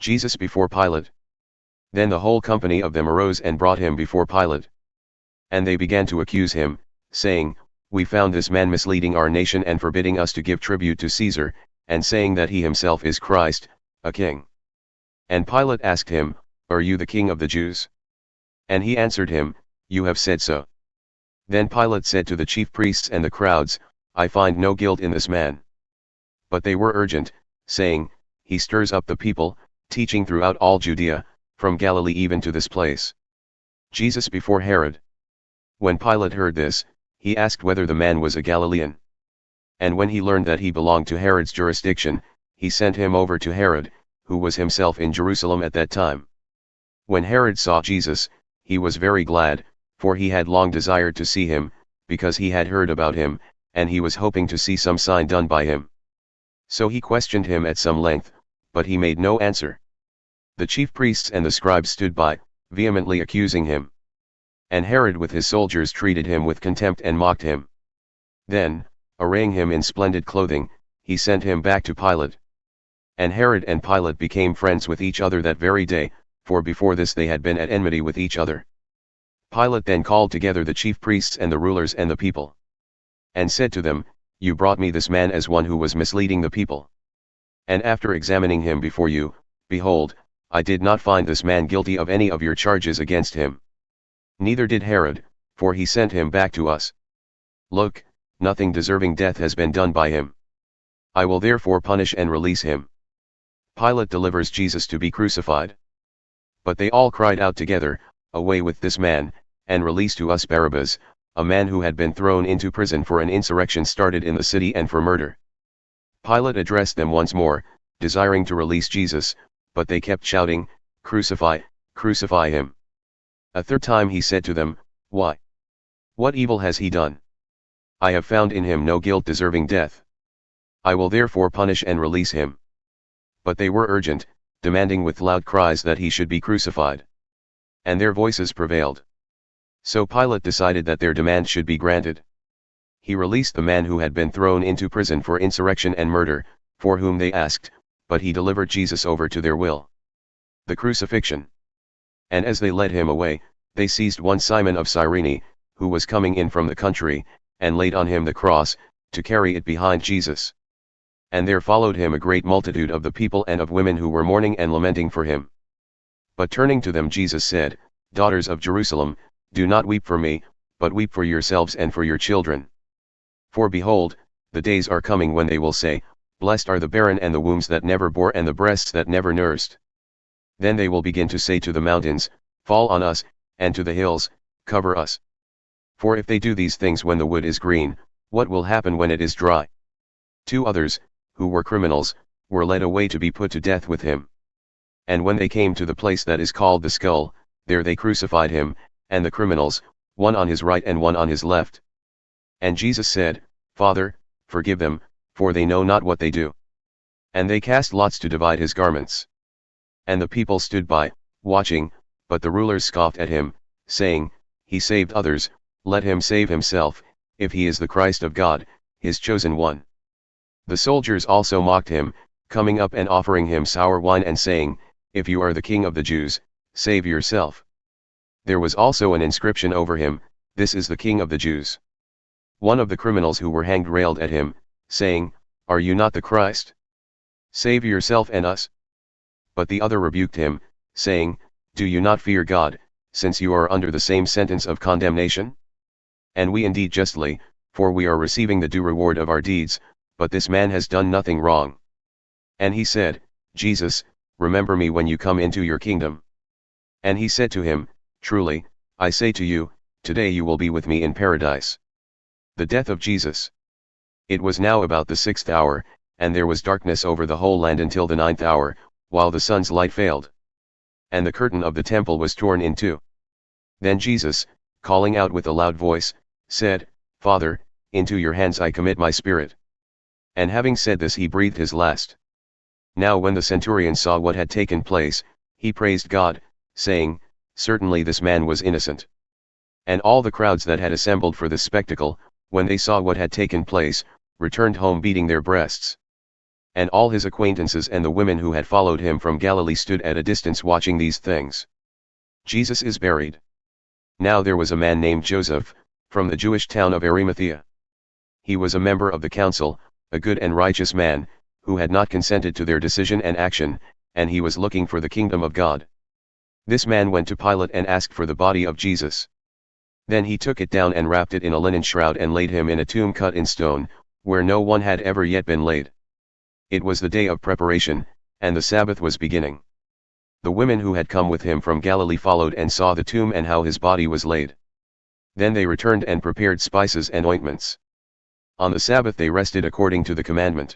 Jesus before Pilate. Then the whole company of them arose and brought him before Pilate. And they began to accuse him, saying, We found this man misleading our nation and forbidding us to give tribute to Caesar, and saying that he himself is Christ, a king. And Pilate asked him, Are you the king of the Jews? And he answered him, You have said so. Then Pilate said to the chief priests and the crowds, I find no guilt in this man. But they were urgent, saying, He stirs up the people, teaching throughout all Judea, from Galilee even to this place. Jesus before Herod. When Pilate heard this, he asked whether the man was a Galilean. And when he learned that he belonged to Herod's jurisdiction, he sent him over to Herod, who was himself in Jerusalem at that time. When Herod saw Jesus, he was very glad, for he had long desired to see him, because he had heard about him, and he was hoping to see some sign done by him. So he questioned him at some length, but he made no answer. The chief priests and the scribes stood by, vehemently accusing him. And Herod with his soldiers treated him with contempt and mocked him. Then, arraying him in splendid clothing, he sent him back to Pilate. And Herod and Pilate became friends with each other that very day, for before this they had been at enmity with each other. Pilate then called together the chief priests and the rulers and the people. And said to them, You brought me this man as one who was misleading the people. And after examining him before you, behold, I did not find this man guilty of any of your charges against him. Neither did Herod, for he sent him back to us. Look, nothing deserving death has been done by him. I will therefore punish and release him. Pilate delivers Jesus to be crucified. But they all cried out together, Away with this man, and release to us Barabbas, a man who had been thrown into prison for an insurrection started in the city and for murder. Pilate addressed them once more, desiring to release Jesus, but they kept shouting, Crucify, crucify him. A third time he said to them, Why? What evil has he done? I have found in him no guilt deserving death. I will therefore punish and release him. But they were urgent, demanding with loud cries that he should be crucified. And their voices prevailed. So Pilate decided that their demand should be granted. He released the man who had been thrown into prison for insurrection and murder, for whom they asked, but he delivered Jesus over to their will. The crucifixion. And as they led him away, they seized one Simon of Cyrene, who was coming in from the country, and laid on him the cross, to carry it behind Jesus. And there followed him a great multitude of the people and of women who were mourning and lamenting for him. But turning to them Jesus said, Daughters of Jerusalem, do not weep for me, but weep for yourselves and for your children. For behold, the days are coming when they will say, Blessed are the barren and the wombs that never bore and the breasts that never nursed. Then they will begin to say to the mountains, Fall on us, and to the hills, Cover us. For if they do these things when the wood is green, what will happen when it is dry? 2 others, who were criminals, were led away to be put to death with him. And when they came to the place that is called the Skull, there they crucified him, and the criminals, one on his right and one on his left. And Jesus said, Father, forgive them, for they know not what they do. And they cast lots to divide his garments. And the people stood by, watching, but the rulers scoffed at him, saying, He saved others, let him save himself, if he is the Christ of God, his chosen one. The soldiers also mocked him, coming up and offering him sour wine and saying, If you are the king of the Jews, save yourself. There was also an inscription over him, This is the King of the Jews. One of the criminals who were hanged railed at him, saying, Are you not the Christ? Save yourself and us. But the other rebuked him, saying, Do you not fear God, since you are under the same sentence of condemnation? And we indeed justly, for we are receiving the due reward of our deeds, but this man has done nothing wrong. And he said, Jesus, remember me when you come into your kingdom. And he said to him, Truly, I say to you, today you will be with me in paradise. The death of Jesus. It was now about the 6th hour, and there was darkness over the whole land until the 9th hour, while the sun's light failed. And the curtain of the temple was torn in two. Then Jesus, calling out with a loud voice, said, Father, into your hands I commit my spirit. And having said this he breathed his last. Now when the centurion saw what had taken place, he praised God, saying, Certainly this man was innocent. And all the crowds that had assembled for this spectacle, when they saw what had taken place, returned home beating their breasts. And all his acquaintances and the women who had followed him from Galilee stood at a distance watching these things. Jesus is buried. Now there was a man named Joseph, from the Jewish town of Arimathea. He was a member of the council, a good and righteous man, who had not consented to their decision and action, and he was looking for the kingdom of God. This man went to Pilate and asked for the body of Jesus. Then he took it down and wrapped it in a linen shroud and laid him in a tomb cut in stone, where no one had ever yet been laid. It was the day of preparation, and the Sabbath was beginning. The women who had come with him from Galilee followed and saw the tomb and how his body was laid. Then they returned and prepared spices and ointments. On the Sabbath they rested according to the commandment.